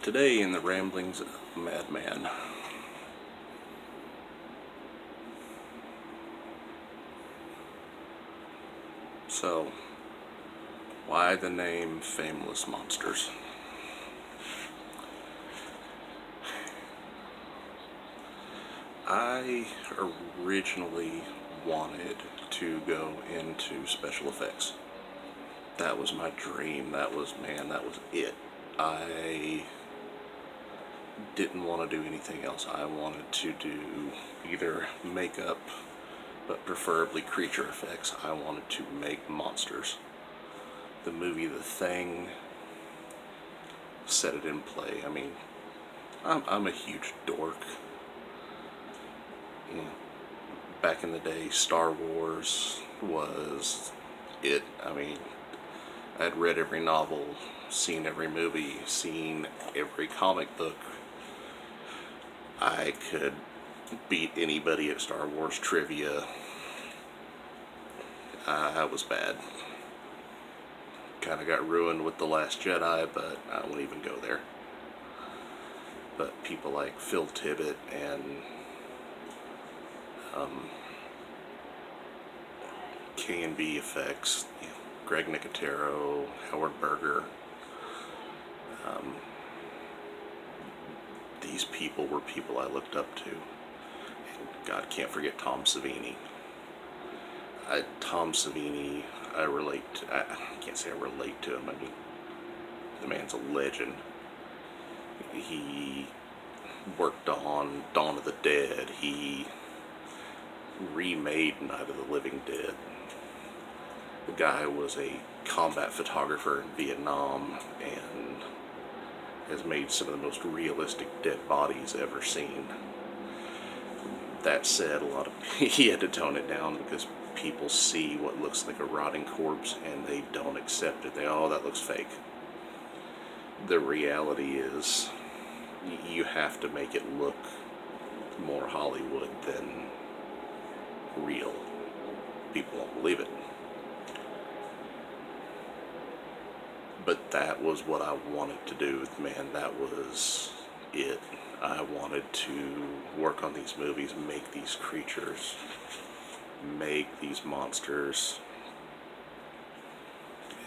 Today in the ramblings of a madman. So, why the name Fameless Monsters? I originally wanted to go into special effects. That was my dream. That was it. I didn't want to do anything else. I wanted to do either makeup, but preferably creature effects. I wanted to make monsters. The movie The Thing set it in play. I mean, I'm a huge dork. You know, back in the day, Star Wars was it. I mean, I'd read every novel, seen every movie, seen every comic book. I could beat anybody at Star Wars trivia. I was bad. Kind of got ruined with The Last Jedi, but I won't even go there. But people like Phil Tippett and K&B Effects, Greg Nicotero, Howard Berger, these people were people I looked up to. And God, can't forget Tom Savini. Tom Savini, I can't say I relate to him. I mean, the man's a legend. He worked on Dawn of the Dead. He remade Night of the Living Dead. The guy was a combat photographer in Vietnam and has made some of the most realistic dead bodies ever seen. That said, he had to tone it down because people see what looks like a rotting corpse and they don't accept it. Oh, that looks fake. The reality is, you have to make it look more Hollywood than real. People won't believe it. But that was what I wanted to do. Man, that was it. I wanted to work on these movies, make these creatures, make these monsters,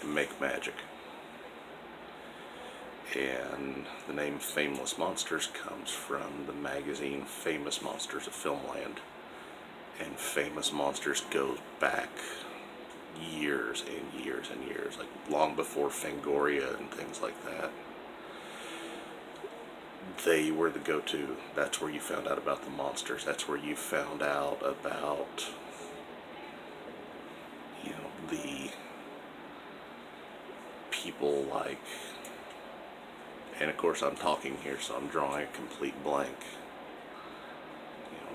and make magic. And the name Fameless Monsters comes from the magazine Famous Monsters of Filmland. And Famous Monsters goes back years and years and years, like long before Fangoria and things like that. They were the go-to. That's where you found out about the monsters. That's where you found out about, the people like, and of course I'm talking here, so I'm drawing a complete blank.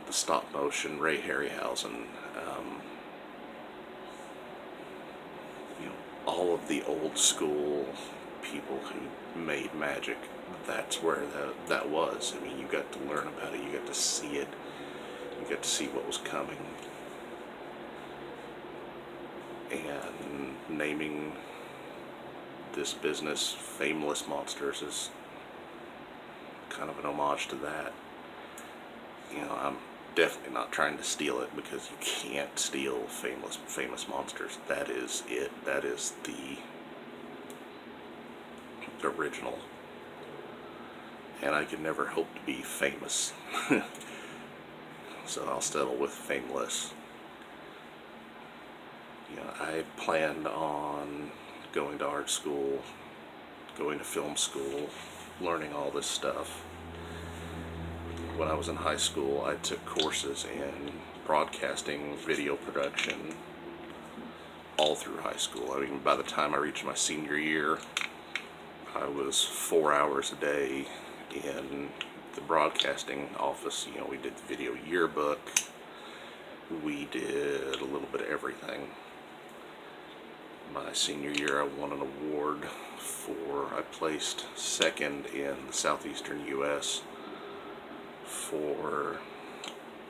The stop motion Ray Harryhausen, all of the old school people who made magic. That's where that was. I mean, you got to learn about it, you got to see it, you got to see what was coming. And naming this business Fameless Monsters is kind of an homage to that. I'm definitely not trying to steal it, because you can't steal famous monsters. That is it. That is the original. And I could never hope to be famous. So I'll settle with Fameless. I planned on going to art school, going to film school, learning all this stuff. When I was in high school, I took courses in broadcasting, video production, all through high school. I mean, by the time I reached my senior year, I was 4 hours a day in the broadcasting office. We did the video yearbook. We did a little bit of everything. My senior year, I won an award I placed second in the southeastern U.S. for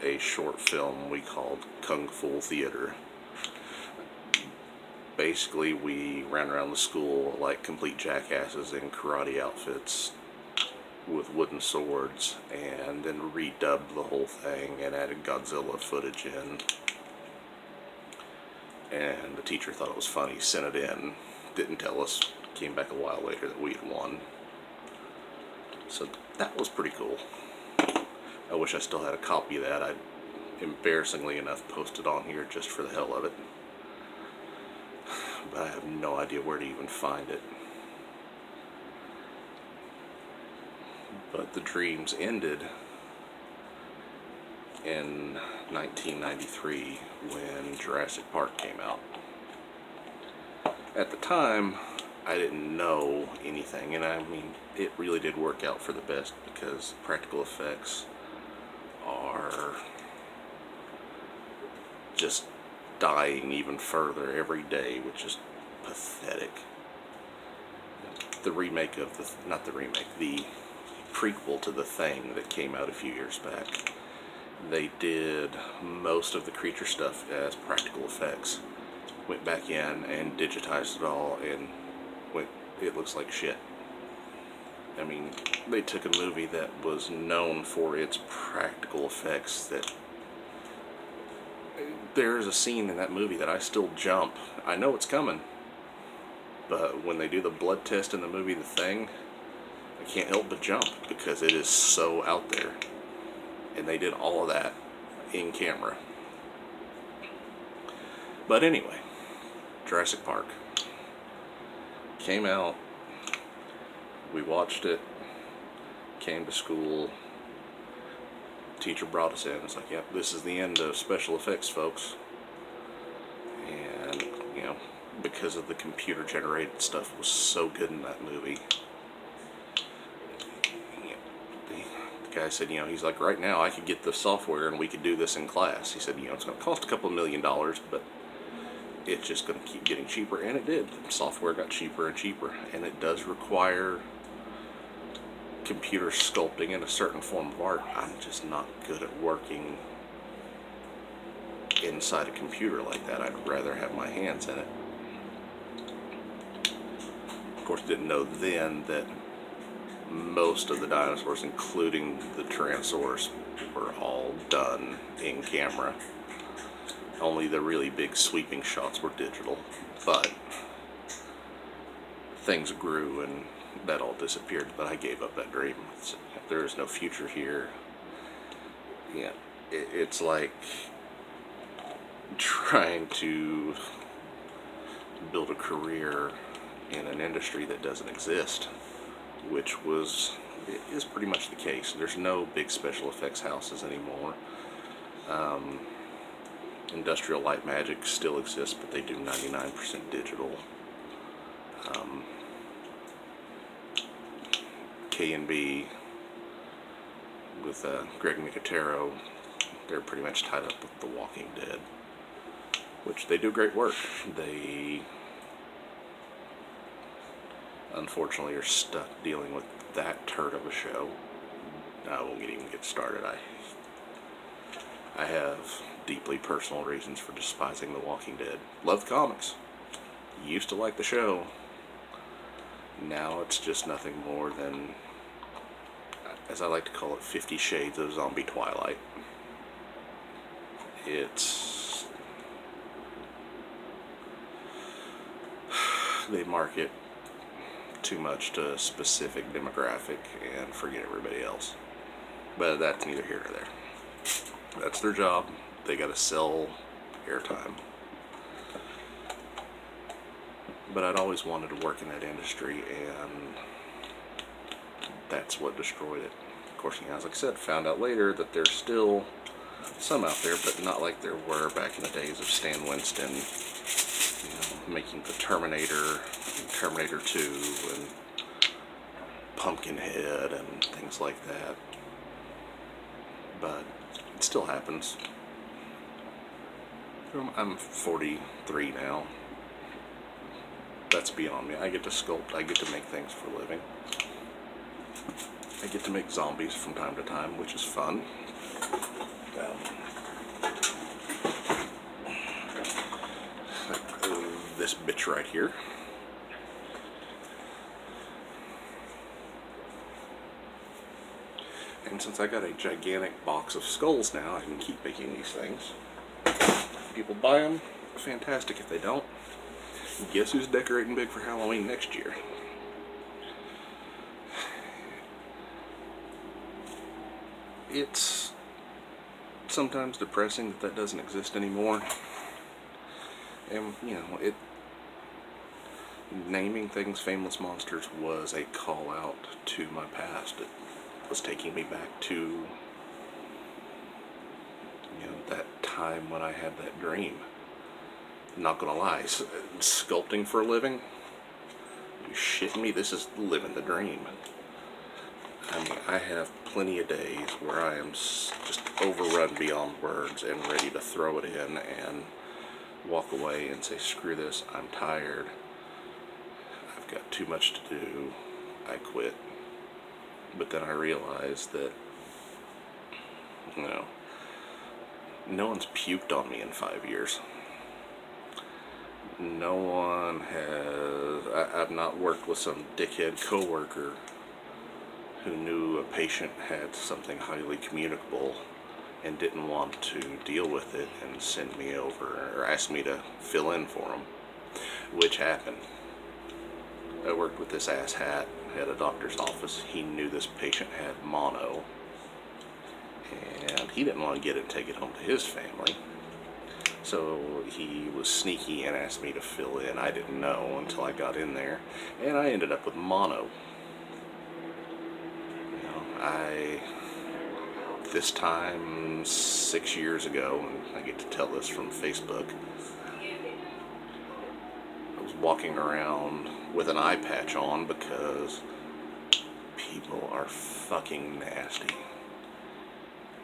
a short film we called Kung Fu Theater. Basically, we ran around the school like complete jackasses in karate outfits, with wooden swords, and then redubbed the whole thing and added Godzilla footage in. And the teacher thought it was funny, sent it in, didn't tell us, came back a while later that we had won. So that was pretty cool. I wish I still had a copy of that. I'd, embarrassingly enough, post it on here just for the hell of it. But I have no idea where to even find it. But the dreams ended in 1993 when Jurassic Park came out. At the time, I didn't know anything, and I mean, it really did work out for the best because practical effects are just dying even further every day, which is pathetic. The remake of the prequel to The Thing that came out a few years back, they did most of the creature stuff as practical effects. Went back in and digitized it all, and it looks like shit. I mean, they took a movie that was known for its practical effects. That there's a scene in that movie that I still jump. I know it's coming, but when they do the blood test in the movie The Thing, I can't help but jump because it is so out there. And they did all of that in camera. But anyway, Jurassic Park came out. We watched it. Came to school. Teacher brought us in. It's like, yep, this is the end of special effects, folks. And, you know, because of the computer generated stuff was so good in that movie. The guy said, you know, he's like, right now I could get the software and we could do this in class. He said, you know, it's going to cost a couple $1 million, but it's just going to keep getting cheaper. And it did. The software got cheaper and cheaper. And it does require computer sculpting in a certain form of art. I'm just not good at working inside a computer like that. I'd rather have my hands in it. Of course, didn't know then that most of the dinosaurs, including the Tyrannosaurus, were all done in camera. Only the really big sweeping shots were digital, but things grew and that all disappeared. But I gave up that dream. There is no future here. Yeah, it's like trying to build a career in an industry that doesn't exist, which is pretty much the case. There's no big special effects houses anymore. Industrial Light Magic still exists, but they do 99% digital. K&B with Greg Nicotero, they're pretty much tied up with The Walking Dead, which they do great work. They unfortunately are stuck dealing with that turd of a show. I won't even get started. I have deeply personal reasons for despising The Walking Dead. Love the comics. Used to like the show. Now it's just nothing more than, as I like to call it, 50 Shades of Zombie Twilight. They market too much to a specific demographic and forget everybody else. But that's neither here nor there. That's their job. They gotta sell airtime. But I'd always wanted to work in that industry, and that's what destroyed it. Of course, you know, as I said, found out later that there's still some out there, but not like there were back in the days of Stan Winston, you know, making the Terminator, Terminator 2, and Pumpkinhead, and things like that. But it still happens. I'm 43 now. That's beyond me. I get to sculpt. I get to make things for a living. I get to make zombies from time to time, which is fun. This bitch right here. And since I got a gigantic box of skulls now, I can keep making these things. People buy them, fantastic. If they don't, guess who's decorating big for Halloween next year? It's sometimes depressing that that doesn't exist anymore. And, you know, naming things Fameless Monsters was a call out to my past. It was taking me back to, you know, that time when I had that dream. Not gonna lie, sculpting for a living? You shitting me? This is living the dream. I mean, I have plenty of days where I am just overrun beyond words and ready to throw it in and walk away and say, screw this, I'm tired. I've got too much to do. I quit. But then I realized that, you know, no one's puked on me in 5 years. No one has. I've not worked with some dickhead coworker who knew a patient had something highly communicable and didn't want to deal with it and send me over or ask me to fill in for them, which happened. I worked with this asshat at a doctor's office. He knew this patient had mono, and he didn't want to get it and take it home to his family. So he was sneaky and asked me to fill in. I didn't know until I got in there, and I ended up with mono. You know, this time 6 years ago, and I get to tell this from Facebook, I was walking around with an eye patch on because people are fucking nasty.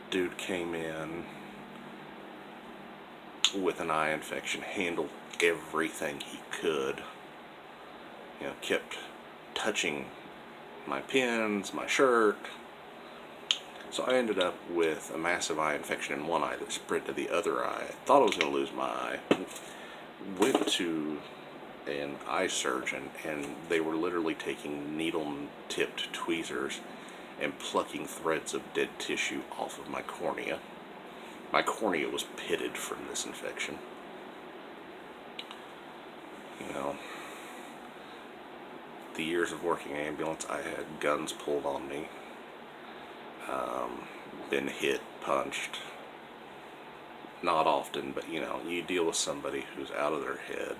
Dude came in with an eye infection, handled everything he could, you know, kept touching my pins, my shirt. So I ended up with a massive eye infection in one eye that spread to the other eye. I thought I was going to lose my eye. Went to an eye surgeon, and they were literally taking needle-tipped tweezers and plucking threads of dead tissue off of my cornea. My cornea was pitted from this infection. You know, the years of working ambulance, I had guns pulled on me, been hit, punched. Not often, but you know, you deal with somebody who's out of their head,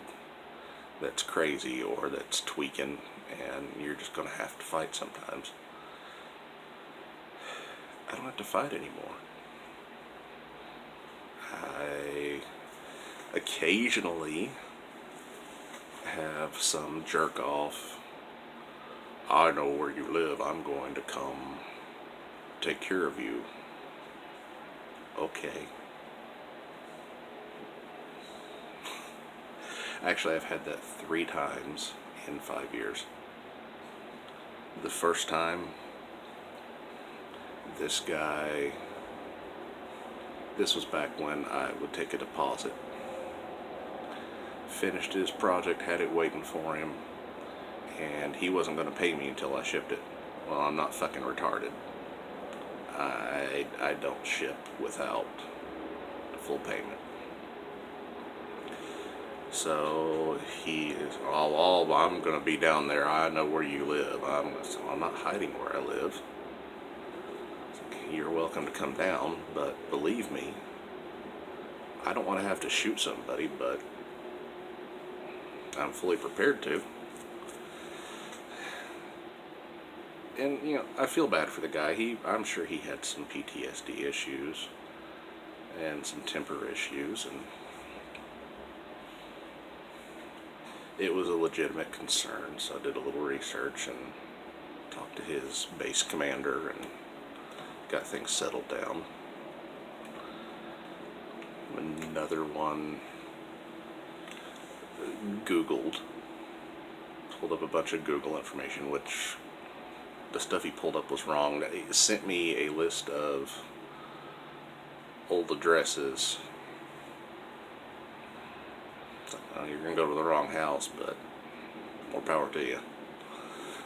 that's crazy or that's tweaking, and you're just going to have to fight sometimes. I don't have to fight anymore. I occasionally have some jerk off, I know where you live, I'm going to come take care of you. Okay. Actually, I've had that 3 times in 5 years. The first time, this guy, this was back when I would take a deposit. Finished his project, had it waiting for him, and he wasn't going to pay me until I shipped it. Well, I'm not fucking retarded. I don't ship without full payment. So he is, oh, I'm going to be down there. I know where you live. I'm not hiding where I live. You're welcome to come down, but believe me, I don't want to have to shoot somebody, but I'm fully prepared to. And, you know, I feel bad for the guy. I'm sure he had some PTSD issues and some temper issues, and it was a legitimate concern, so I did a little research and talked to his base commander and got things settled down. Another one Googled, pulled up a bunch of Google information, which the stuff he pulled up was wrong. He sent me a list of old addresses. You're going to go to the wrong house, but more power to you.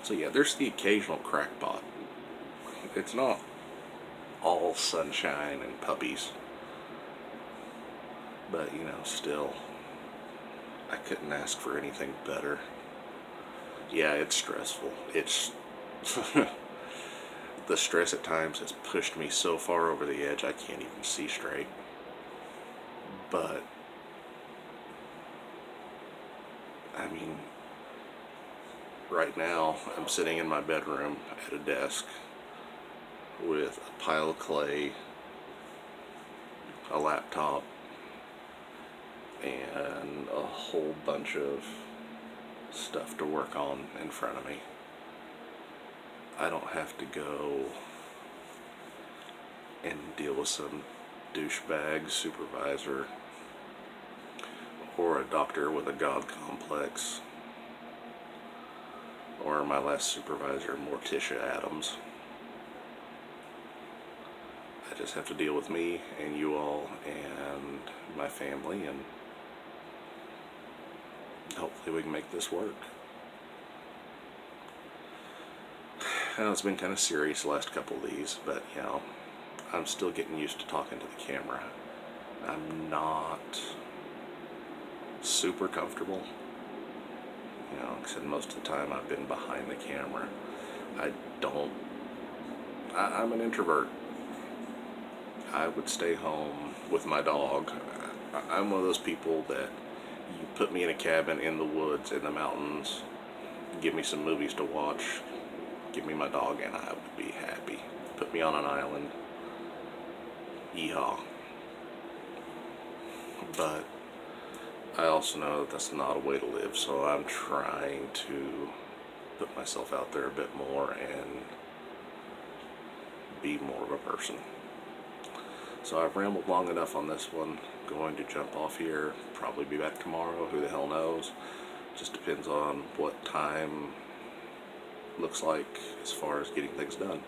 So yeah, there's the occasional crackpot. It's not all sunshine and puppies. But, still, I couldn't ask for anything better. Yeah, it's stressful. It's the stress at times has pushed me so far over the edge I can't even see straight. But I mean, right now I'm sitting in my bedroom at a desk with a pile of clay, a laptop, and a whole bunch of stuff to work on in front of me. I don't have to go and deal with some douchebag supervisor or a doctor with a god complex or my last supervisor, Morticia Adams. I just have to deal with me and you all and my family, and hopefully we can make this work. I know it's been kind of serious the last couple of these, but I'm still getting used to talking to the camera. I'm not super comfortable. Like I said, most of the time I've been behind the camera. I'm an introvert. I would stay home with my dog. I'm one of those people that you put me in a cabin in the woods, in the mountains, give me some movies to watch, give me my dog, and I would be happy. Put me on an island. Yeehaw. But I also know that that's not a way to live, so I'm trying to put myself out there a bit more and be more of a person. So I've rambled long enough on this one. Going to jump off here, probably be back tomorrow, who the hell knows. Just depends on what time looks like as far as getting things done.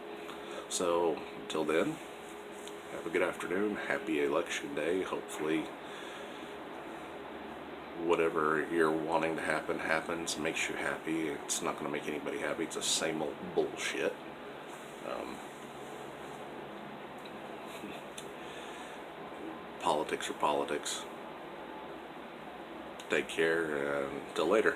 So until then, have a good afternoon, happy election day. Hopefully whatever you're wanting to happen happens, makes you happy. It's not going to make anybody happy. It's the same old bullshit. Politics are politics. Take care, and until later.